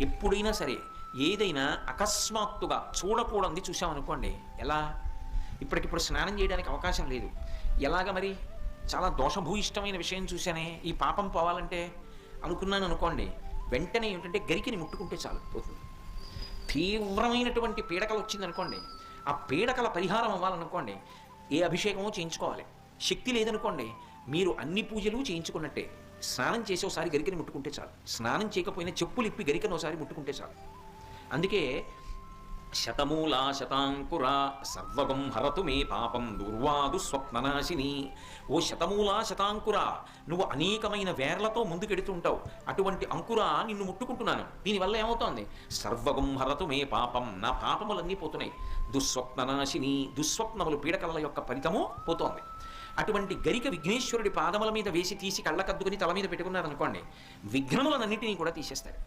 ఎప్పుడైనా సరే ఏదైనా అకస్మాత్తుగా చూడకూడదు చూసామనుకోండి, ఎలా ఇప్పటికిప్పుడు స్నానం చేయడానికి అవకాశం లేదు, ఎలాగ మరి చాలా దోషభూయిష్టమైన విషయం చూశానే, ఈ పాపం పోవాలంటే అనుకున్నాను అనుకోండి, వెంటనే ఏంటంటే గరికిని ముట్టుకుంటే చాలు పోతుంది. తీవ్రమైనటువంటి పీడకలు వచ్చిందనుకోండి, ఆ పీడకల పరిహారం అవ్వాలనుకోండి ఏ అభిషేకమో చేయించుకోవాలి. శక్తి లేదనుకోండి, మీరు అన్ని పూజలు చేయించుకున్నట్టే. స్నానం చేసి ఒకసారి గరికని ముట్టుకుంటే చాలు, స్నానం చేయకపోయినా చెప్పులు ఇప్పి గరికను ఒకసారి ముట్టుకుంటే చాలు. అందుకే శతమూలా శతాంకుర సర్వగం హరతు మే పాపం దుర్వాదు స్వప్ననాశిని. ఓ శతమూలా శతాంకుర, నువ్వు అనేకమైన వేర్లతో ముందుకెడుతుంటావు, అటువంటి అంకుర నిన్ను ముట్టుకుంటున్నాను. దీనివల్ల ఏమవుతోంది? సర్వగం హరతు మే పాపం, నా పాపములన్నీ పోతున్నాయి. దుస్వప్ననాశిని, దుస్వప్నములు పీడకల యొక్క ఫలితము పోతోంది. అటువంటి గరిక విఘ్నేశ్వరుడి పాదముల మీద వేసి తీసి కళ్ళకద్దుకుని తల మీద పెట్టుకున్నారనుకోండి, విఘ్నములన్నింటినీ కూడా తీసేస్తారు.